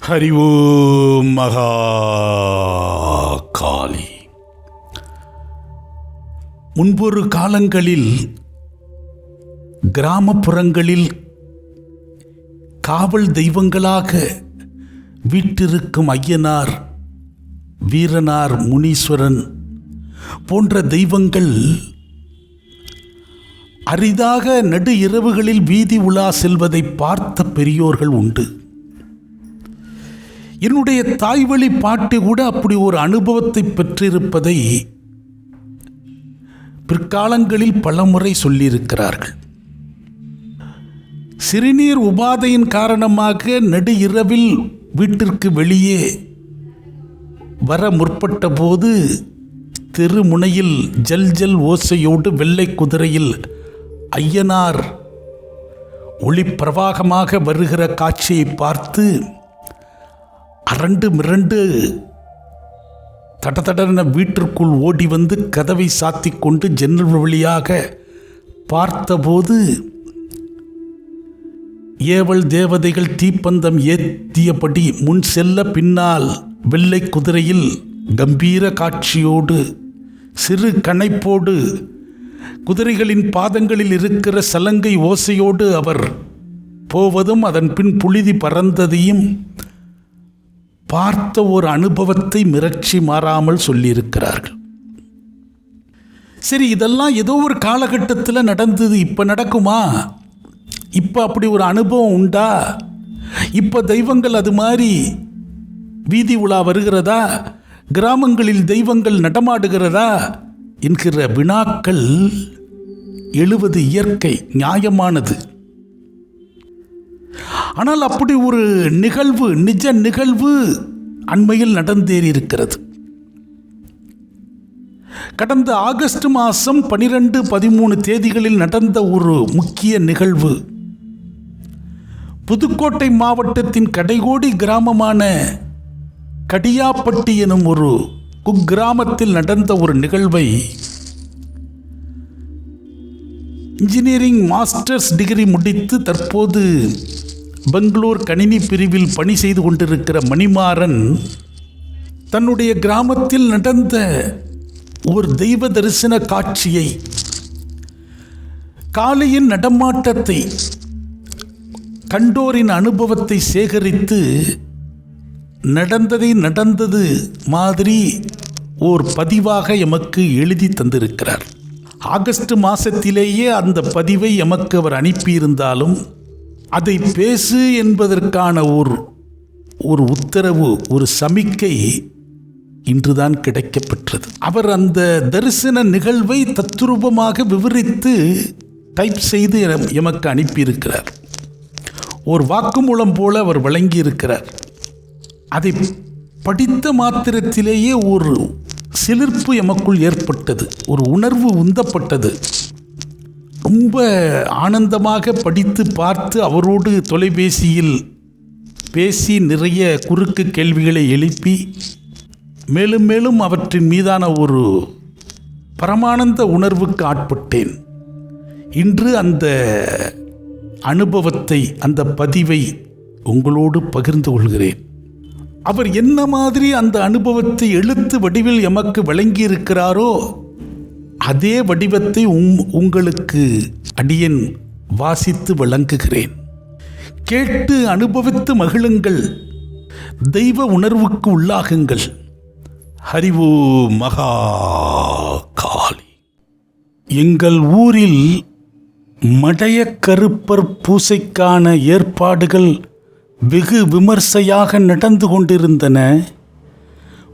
ஹரி ஓம் மகா காளி. முன்பொரு காலங்களில் கிராமப்புறங்களில் காவல் தெய்வங்களாக வீற்றிருக்கும் ஐயனார், வீரனார், முனீஸ்வரன் போன்ற தெய்வங்கள் அரிதாக நடு இரவுகளில் வீதி உலா செல்வதை பார்த்த பெரியோர்கள் உண்டு. என்னுடைய தாய்வழி பாட்டி கூட அப்படி ஒரு அனுபவத்தை பெற்றிருப்பதை பிற்காலங்களில் பலமுறை சொல்லியிருக்கிறார்கள். சிறுநீர் உபாதையின் காரணமாக நடு இரவில் வீட்டிற்கு வெளியே வர முற்பட்ட போது தெருமுனையில் ஜல் ஜல் ஓசையோடு வெள்ளை குதிரையில் ஐயனார் ஒளி பிரவாகமாக வருகிற காட்சியை பார்த்து அரண்டு மிரண்டு தடதடன வீட்டிற்குள் ஓடி வந்து கதவை சாத்தி கொண்டு ஜன்னல் வழியாக பார்த்தபோது ஏவல் தேவதைகள் தீப்பந்தம் ஏற்றியபடி முன் செல்ல பின்னால் வெள்ளை குதிரையில் கம்பீர காட்சியோடு சிறு கணைப்போடு குதிரைகளின் பாதங்களில் இருக்கிற சலங்கை ஓசையோடு அவர் போவதும் அதன் பின் புழுதி பறந்ததையும் பார்த்த ஒரு அனுபவத்தை மிரட்சி மாறாமல் சொல்லியிருக்கிறார்கள். சரி, இதெல்லாம் ஏதோ ஒரு காலகட்டத்தில் நடந்தது. இப்போ நடக்குமா? இப்போ அப்படி ஒரு அனுபவம் உண்டா? இப்போ தெய்வங்கள் அது மாதிரி வீதி உலா வருகிறதா? கிராமங்களில் தெய்வங்கள் நடமாடுகிறதா என்கிற வினாக்கள் எழுவது இயற்கை, நியாயமானது. ஆனால் அப்படி ஒரு நிகழ்வு, நிஜ நிகழ்வு அண்மையில் நடந்தேறியிருக்கிறது. கடந்த ஆகஸ்ட் மாதம் 12, 13 தேதிகளில் நடந்த ஒரு முக்கிய நிகழ்வு புதுக்கோட்டை மாவட்டத்தின் கடைகோடி கிராமமான கடியாப்பட்டி எனும் ஒரு குக்கிராமத்தில் நடந்த ஒரு நிகழ்வை இன்ஜினியரிங் மாஸ்டர்ஸ் டிகிரி முடித்து தற்போது பெங்களூர் கணினி பிரிவில் பணி செய்து கொண்டிருக்கிற மணிமாறன் தன்னுடைய கிராமத்தில் நடந்த ஒரு தெய்வ தரிசன காட்சியை, காளியின் நடமாட்டத்தை, கண்டோரின் அனுபவத்தை சேகரித்து நடந்தது மாதிரி ஓர் பதிவாக எமக்கு எழுதி தந்திருக்கிறார். ஆகஸ்ட் மாதத்திலேயே அந்த பதிவை எமக்கு அவர் அனுப்பியிருந்தாலும் அதை பேசு என்பதற்கான ஒரு உத்தரவு, ஒரு சமிக்கை இன்றுதான் கிடைக்கப்பெற்றது. அவர் அந்த தரிசன நிகழ்வை தத்ரூபமாக விவரித்து டைப் செய்து எமக்கு அனுப்பியிருக்கிறார். ஒரு வாக்குமூலம் போல அவர் வழங்கியிருக்கிறார். அதை படித்த மாத்திரத்திலேயே ஒரு சிலிர்ப்பு எமக்குள் ஏற்பட்டது, ஒரு உணர்வு உந்தப்பட்டது. ரொம்ப ஆனந்தமாக படித்து பார்த்து அவரோடு தொலைபேசியில் பேசி நிறைய குறுக்கு கேள்விகளை எழுப்பி மேலும் மேலும் அவற்றின் மீதான ஒரு பரமானந்த உணர்வுக்கு ஆட்பட்டேன். இன்று அந்த அனுபவத்தை, அந்த பதிவை உங்களோடு பகிர்ந்து கொள்கிறேன். அவர் என்ன மாதிரி அந்த அனுபவத்தை எழுத்து வடிவில் எமக்கு வழங்கியிருக்கிறாரோ அதே வடிவத்தை உங்களுக்கு அடியேன் வாசித்து வழங்குகிறேன். கேட்டு அனுபவித்து மகிழுங்கள், தெய்வ உணர்வுக்கு உள்ளாகுங்கள். ஹரி ஓம் மகா காளி. எங்கள் ஊரில் மடைய கருப்பர் பூசைக்கான ஏற்பாடுகள் வெகு விமர்சையாக நடந்து கொண்டிருந்தன.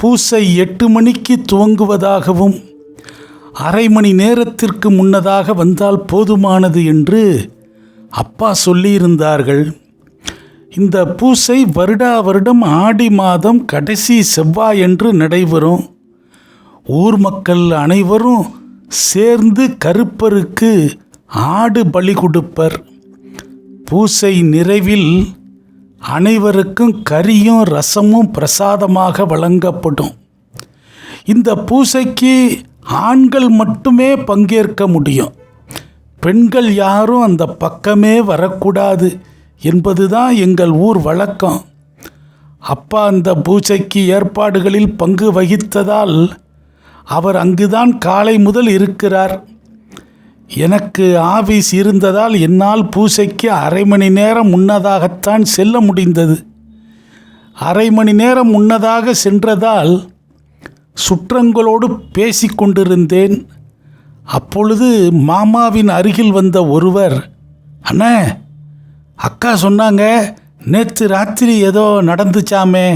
பூசை 8 மணிக்கு துவங்குவதாகவும் அரை மணி நேரத்திற்கு முன்னதாக வந்தால் போதுமானது என்று அப்பா சொல்லியிருந்தார்கள். இந்த பூசை வருடம் ஆடி மாதம் கடைசி செவ்வாயன்று நடைபெறும். ஊர் மக்கள் அனைவரும் சேர்ந்து கருப்பருக்கு ஆடு பலி கொடுப்பர். பூசை நிறைவில் அனைவருக்கும் கறியும் ரசமும் பிரசாதமாக வழங்கப்படும். இந்த பூசைக்கு ஆண்கள் மட்டுமே பங்கேற்க முடியும். பெண்கள் யாரும் அந்த பக்கமே வரக்கூடாது என்பதுதான் எங்கள் ஊர் வழக்கம். அப்பா அந்த பூஜைக்கு ஏற்பாடுகளில் பங்கு வகித்ததால் அவர் அங்குதான் காலை முதல் இருக்கிறார். எனக்கு ஆபீஸ் இருந்ததால் என்னால் பூஜைக்கு அரை மணி நேரம் முன்னதாகத்தான் செல்ல முடிந்தது. அரை மணி நேரம் முன்னதாக சென்றதால் சுற்றங்களோடு பேசிக்கொண்டிருந்தேன். அப்பொழுது மாமாவின் அருகில் வந்த ஒருவர், அண்ணே, அக்கா சொன்னாங்க நேற்று ராத்திரி ஏதோ நடந்துச்சாமே,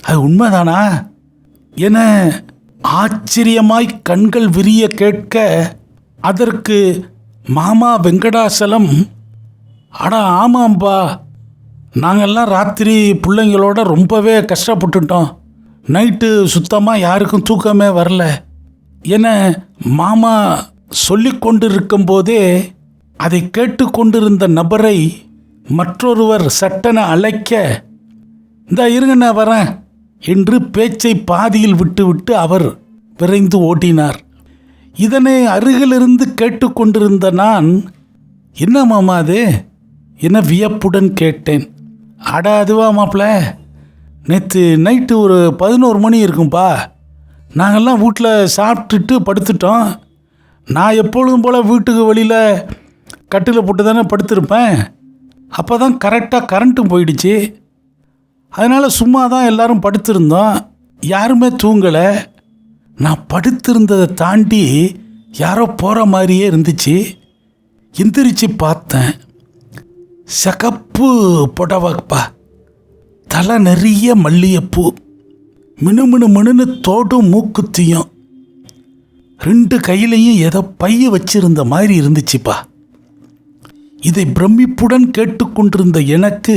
அது உண்மைதானா என ஆச்சரியமாய் கண்கள் விரிய கேட்க, அதற்கு மாமா வெங்கடாசலம், அட ஆமாம்பா, நாங்கள்லாம் ராத்திரி பிள்ளைங்களோட ரொம்பவே கஷ்டப்பட்டுட்டோம். நைட்டு சுத்தமாக யாருக்கும் தூக்கமே வரல என மாமா சொல்லி கொண்டிருக்கும் போதே அதை கேட்டுக்கொண்டிருந்த நபரை மற்றொருவர் சட்டென அழைக்க, இந்த இருங்க நான் வரேன் என்று பேச்சை பாதியில் விட்டுவிட்டு அவர் விரைந்து ஓட்டினார். இதனை அருகிலிருந்து கேட்டுக்கொண்டிருந்த நான், என்ன மாமா அது என வியப்புடன் கேட்டேன். அட அதுவா மாப்பிள்ள, நேற்று நைட்டு ஒரு 11 மணி இருக்கும்பா. நாங்கள்லாம் வீட்டில் சாப்பிட்டுட்டு படுத்துட்டோம். நான் எப்பொழுதும் போல் வீட்டுக்கு வெளியில் கட்டில் போட்டு தானே படுத்திருப்பேன். அப்போ தான் கரெக்டாக கரண்ட்டும் போயிடுச்சு. அதனால் சும்மா தான் எல்லோரும் படுத்திருந்தோம், யாருமே தூங்கலை. நான் படுத்திருந்ததை தாண்டி யாரோ போகிற மாதிரியே இருந்துச்சு. எந்திரிச்சு பார்த்தேன், சிகப்பு புடவைப்பா, தலை நிறைய மல்லிகைப்பூ, மினுமினு மினுன்னு தோடும் மூக்குத்தியும், 2 கையிலையும் ஏதோ பைய வச்சிருந்த மாதிரி இருந்துச்சுப்பா. இதை பிரமிப்புடன் கேட்டுக்கொண்டிருந்த எனக்கு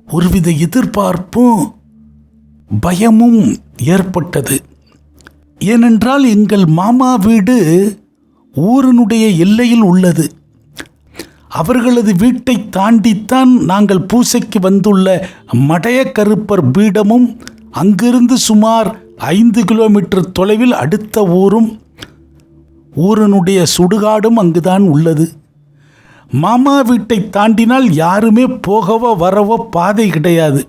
ஒருவித எதிர்பார்ப்பும் பயமும் ஏற்பட்டது. ஏனென்றால் எங்கள் மாமா வீடு ஊரினுடைய எல்லையில் உள்ளது. அவர்களது வீட்டை தாண்டித்தான் நாங்கள் பூசைக்கு வந்துள்ள மடையக்கருப்பர் பீடமும், அங்கிருந்து சுமார் 5 கிலோமீட்டர் தொலைவில் அடுத்த ஊரும், ஊரினுடைய சுடுகாடும் அங்குதான் உள்ளது. மாமா வீட்டை தாண்டினால் யாருமே போகவோ வரவோ பாதை கிடையாது.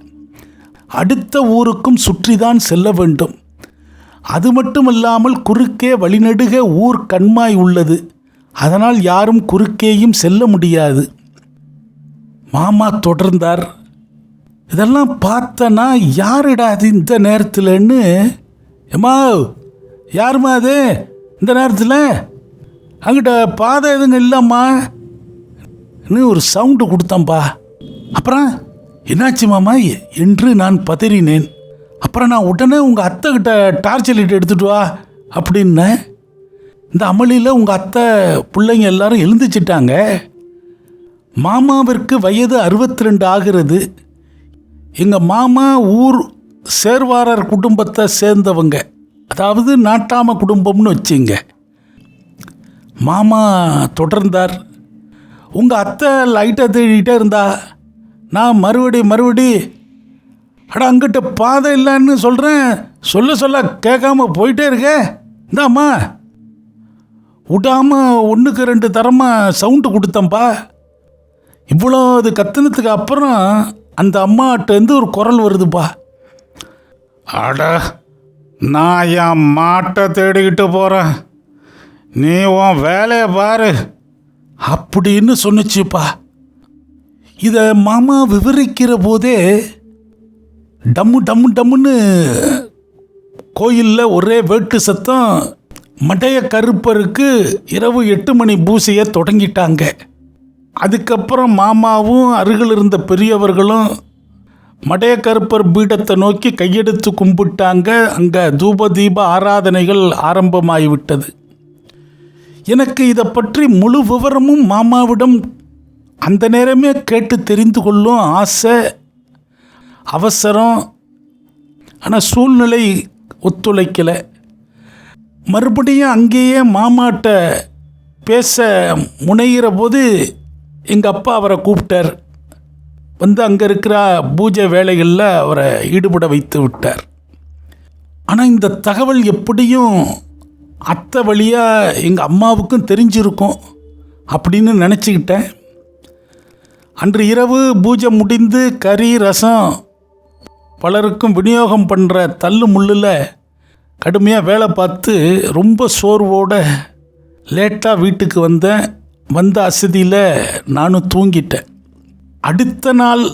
அடுத்த ஊருக்கும் சுற்றிதான் செல்ல வேண்டும். அது மட்டுமல்லாமல் குறுக்கே வழிநெடுக ஊர் கண்மாய் உள்ளது. அதனால் யாரும் குறுக்கேயும் செல்ல முடியாது. மாமா தொடர்ந்தார், இதெல்லாம் பார்த்தனா யாருடா அது இந்த நேரத்தில்னு. ஏமா, யாருமா அது இந்த நேரத்தில்? அங்கிட்ட பாதை எதுங்க இல்லைம்மா இன்னும் ஒரு சவுண்டு கொடுத்தம்பா. அப்புறம் என்னாச்சு மாமா என்று நான் பதறினேன். அப்புறம் நான் உடனே உங்கள் அத்தைக்கிட்ட டார்ச் லைட் எடுத்துகிட்டு வா அப்படின்னேன். இந்த அமளியில் உங்கள் அத்தை பிள்ளைங்க எல்லாரும் எழுந்துச்சிட்டாங்க. மாமாவிற்கு வயது 62 ஆகிறது. எங்கள் மாமா ஊர் சேர்வாரர் குடும்பத்தை சேர்ந்தவங்க, அதாவது நாட்டாம குடும்பம்னு வச்சுங்க. மாமா தொடர்ந்தார், உங்கள் அத்தை லைட்டை தேடிகிட்டே இருந்தா. நான் மறுபடி அட அங்கிட்ட பாதை இல்லைன்னு சொல்கிறேன், சொல்ல கேட்காம போயிட்டே இருக்க. இந்தாம்மா, விடாமல் 1க்கு 2 தரமாக சவுண்டு கொடுத்தம்பா. இவ்வளோ அது கத்துனதுக்கு அப்புறம் அந்த அம்மாட்டேருந்து ஒரு குரல் வருதுப்பா. அட, நான் என் மாட்டை தேடிக்கிட்டு போகிறேன், நீ உன் வேலையை பாரு அப்படின்னு சொன்னிச்சுப்பா. இதை மாமா விவரிக்கிற போதே டம்முன்னு கோயிலில் ஒரே வேட்டு சத்தம். மடைய கருப்பருக்கு இரவு 8 மணி பூசையை தொடங்கிட்டாங்க. அதுக்கப்புறம் மாமாவும் அருகில் இருந்த பெரியவர்களும் மடைய கருப்பர் பீடத்தை நோக்கி கையெடுத்து கும்பிட்டாங்க. அங்கே தூப தீப ஆராதனைகள் ஆரம்பமாகிவிட்டது. எனக்கு இதை பற்றி முழு விவரமும் மாமாவிடம் அந்த நேரமே கேட்டு தெரிந்து கொள்ளும் ஆசை, அவசரம். ஆனால் சூழ்நிலை ஒத்துழைக்கலை. மறுபடியும் அங்கேயே மாமாட்ட பேச முனைகிற போது எங்கள் அப்பா அவரை கூப்பிட்டார். வந்து அங்கே இருக்கிற பூஜை வேலைகளில் அவரை ஈடுபட வைத்து விட்டார். ஆனால் இந்த தகவல் எப்படியும் அத்தை வழியாக எங்கள் அம்மாவுக்கும் தெரிஞ்சிருக்கும் அப்படின்னு நினச்சிக்கிட்டேன். அன்று இரவு பூஜை முடிந்து கறி ரசம் பலருக்கும் விநியோகம் பண்ணுற தள்ளு முள்ளில் கடுமையாக வேலை பார்த்து ரொம்ப சோர்வோட லேட்டாக வீட்டுக்கு வந்த அசதியில் நானும் தூங்கிட்டேன். அடுத்த நாள்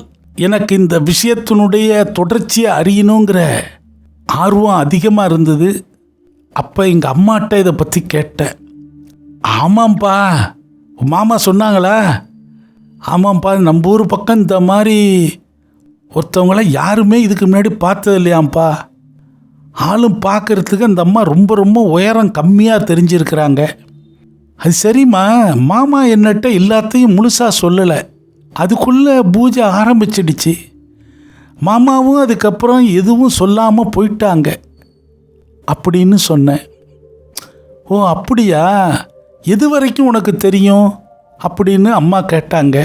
எனக்கு இந்த விஷயத்தினுடைய தொடர்ச்சியை அறியணுங்கிற ஆர்வம் அதிகமாக இருந்தது. அப்போ எங்கள் அம்மாட்ட இதை பற்றி கேட்டேன். ஆமாம்ப்பா, மாமா சொன்னாங்களா? ஆமாம்ப்பா, நம்ம ஊர் பக்கம் இந்த மாதிரி ஒருத்தவங்களாம் யாருமே இதுக்கு முன்னாடி பார்த்தது இல்லையாம்ப்பா. ஆளும் பார்க்குறதுக்கு அந்த அம்மா ரொம்ப ரொம்ப உயரம் கம்மியாக தெரிஞ்சிருக்கிறாங்க. அது சரிம்மா, மாமா என்னட்ட எல்லாத்தையும் முழுசாக சொல்லலை. அதுக்குள்ளே பூஜை ஆரம்பிச்சிடுச்சு. மாமாவும் அதுக்கப்புறம் எதுவும் சொல்லாமல் போயிட்டாங்க அப்படின்னு சொன்னேன். ஓ அப்படியா, எது வரைக்கும் உனக்கு தெரியும் அப்படின்னு அம்மா கேட்டாங்க.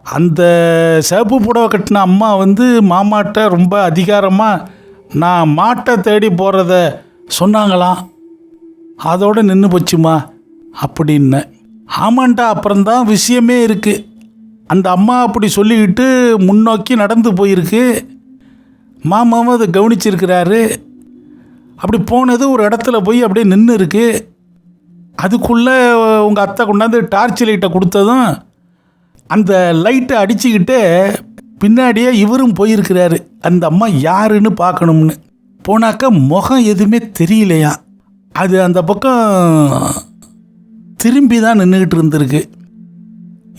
அந்த சிவப்பு புடவை கட்டின அம்மா மாமாட்ட ரொம்ப அதிகாரமாக நான் மாட்டை தேடி போகிறத சொன்னாங்களாம். அதோடு நின்று போச்சுமா அப்படின்னேன். ஆமாண்டா, அப்புறம்தான் விஷயமே இருக்குது. அந்த அம்மா அப்படி சொல்லிக்கிட்டு முன்னோக்கி நடந்து போயிருக்கு. மாமாவும் அதை கவனிச்சிருக்கிறாரு. அப்படி போனது ஒரு இடத்துல போய் அப்படியே நின்று இருக்கு. அதுக்குள்ளே உங்கள் அத்தை கொண்டாந்து டார்ச் லைட்டை கொடுத்ததும் அந்த லைட்டை அடிச்சுக்கிட்டு பின்னாடியே இவரும் போயிருக்கிறாரு. அந்த அம்மா யாருன்னு பார்க்கணும்னு போனாக்கா முகம் எதுவுமே தெரியலையா. அது அந்த பக்கம் திரும்பி தான் நின்றுக்கிட்டு இருந்திருக்கு.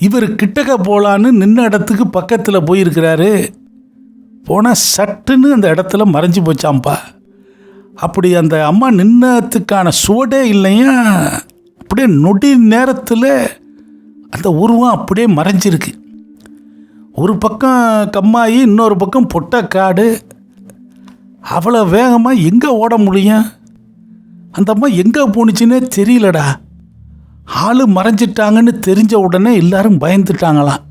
இவர் கிட்டக்க போகலான்னு நின்ன இடத்துக்கு பக்கத்தில் போயிருக்கிறாரு. போனால் சட்டுன்னு அந்த இடத்துல மறைஞ்சி போச்சாம்ப்பா. அப்படி அந்த அம்மா நின்னதுக்கான சுவடே இல்லையா. அப்படியே நொடி நேரத்தில் அந்த உருவம் அப்படியே மறைஞ்சிருக்கு. ஒரு பக்கம் கம்மாயி, இன்னொரு பக்கம் பொட்டக்காடு. அவ்வளோ வேகமாக எங்கே ஓட முடியும்? அந்த அம்மா எங்கே போணுச்சுன்னே தெரியலடா. ஆள் மறைஞ்சிட்டாங்கன்னு தெரிஞ்ச உடனே எல்லாரும் பயந்துட்டாங்களாம்.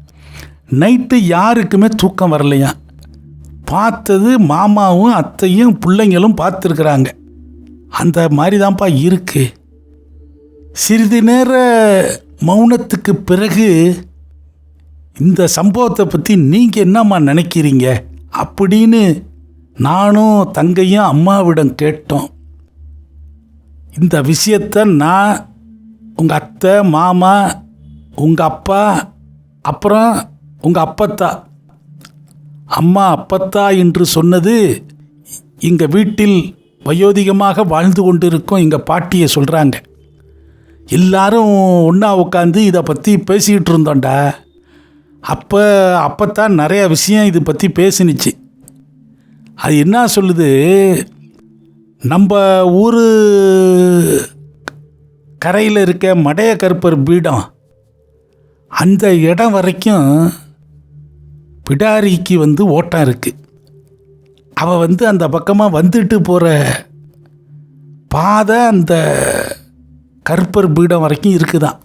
நைட்டு யாருக்குமே தூக்கம் வரலையாம். பார்த்தது மாமாவும் அத்தையும் பிள்ளைங்களும் பார்த்துருக்குறாங்க. அந்த மாதிரி தான்ப்பா இருக்கு. சிறிது நேர மௌனத்துக்கு பிறகு இந்த சம்பவத்தை பற்றி நீங்கள் என்னம்மா நினைக்கிறீங்க அப்படின்னு நானும் தங்கையும் அம்மாவிடம் கேட்டோம். இந்த விஷயத்தை நான், உங்கள் அத்தை, மாமா, உங்கள் அப்பா, அப்புறம் உங்கள் அப்பத்தா, அம்மா அப்பத்தா என்று சொன்னது எங்கள் வீட்டில் வயோதிகமாக வாழ்ந்து கொண்டிருக்கும் எங்கள் பாட்டியை சொல்கிறாங்க. எல்லாரும் ஒன்றா உட்காந்து இதை பற்றி பேசிக்கிட்டு இருந்தோண்டா. அப்பத்தான் நிறைய விஷயம் இதை பற்றி பேசினுச்சு. அது என்ன சொல்லுது, நம்ம ஊர் கரையில் இருக்க மடைய கருப்பர் பீடம், அந்த இடம் வரைக்கும் பிடாரிக்கு ஓட்டம் இருக்குது. அவள் அந்த பக்கமாக வந்துட்டு போகிற பாதை அந்த கருப்பர் பீடம் வரைக்கும் இருக்குதான்.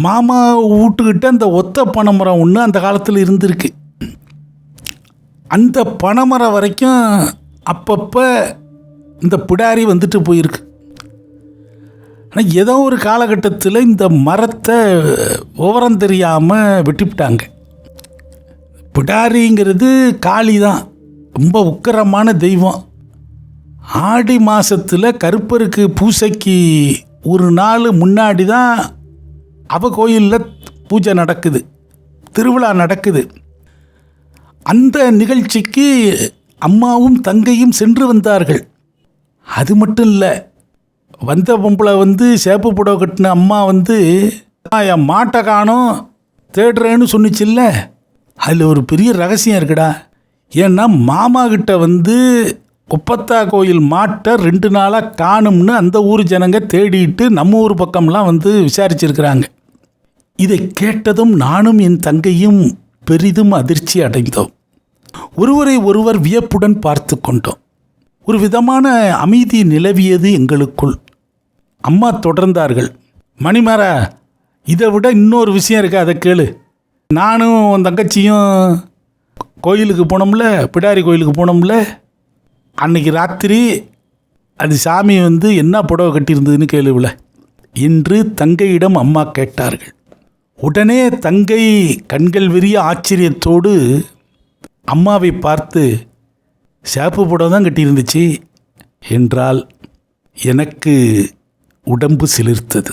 மாமா வீட்டுக்கிட்ட அந்த ஒத்த பனைமரம் ஒன்று அந்த காலத்தில் இருந்திருக்கு. அந்த பனைமரம் வரைக்கும் அப்பப்போ இந்த பிடாரி வந்துட்டு போயிருக்கு. ஆனால் ஏதோ ஒரு காலகட்டத்தில் இந்த மரத்தை விவரம் தெரியாமல் வெட்டிவிட்டாங்க. பிடாரிங்கிறது காளி தான், ரொம்ப உக்கிரமான தெய்வம். ஆடி மாதத்தில் கருப்பருக்கு பூசைக்கு ஒரு நாள் முன்னாடி தான் அவள் கோயிலில் பூஜை நடக்குது, திருவிழா நடக்குது. அந்த நிகழ்ச்சிக்கு அம்மாவும் தங்கையும் சென்று வந்தார்கள். அது மட்டும் இல்லை, வந்த பொம்பளை சேப்பு புடவை கட்டின அம்மா என் மாட்டை காணோம் தேடுறேன்னு சொன்னிச்சில்ல, அதில் ஒரு பெரிய ரகசியம் இருக்குடா. ஏன்னா மாமா கிட்ட குப்பத்தா கோயில் மாட்டை 2 நாளாக காணும்னு அந்த ஊர் ஜனங்க தேடிட்டு நம்ம ஊர் பக்கம்லாம் விசாரிச்சிருக்கிறாங்க. இதை கேட்டதும் நானும் என் தங்கையும் பெரிதும் அதிர்ச்சி அடைந்தோம். ஒருவரை ஒருவர் வியப்புடன் பார்த்து கொண்டோம். ஒரு விதமான அமைதி நிலவியது எங்களுக்குள். அம்மா தொடர்ந்தார்கள். மணிமாரா, இதை விட இன்னொரு விஷயம் இருக்குது, அதை கேளு. நானும் உன் தங்கச்சியும் கோயிலுக்கு போனோம்ல, பிடாரி கோயிலுக்கு போனோம்ல, அன்னைக்கு ராத்திரி அது சாமி என்ன புடவை கட்டியிருந்ததுன்னு கேளுவில என்று தங்கையிடம் அம்மா கேட்டார்கள். உடனே தங்கை கண்கள் விரிய ஆச்சரியத்தோடு அம்மாவை பார்த்து சேப்பு புடவை தான் கட்டியிருந்துச்சு என்றால் எனக்கு உடம்பு சிலிர்த்தது.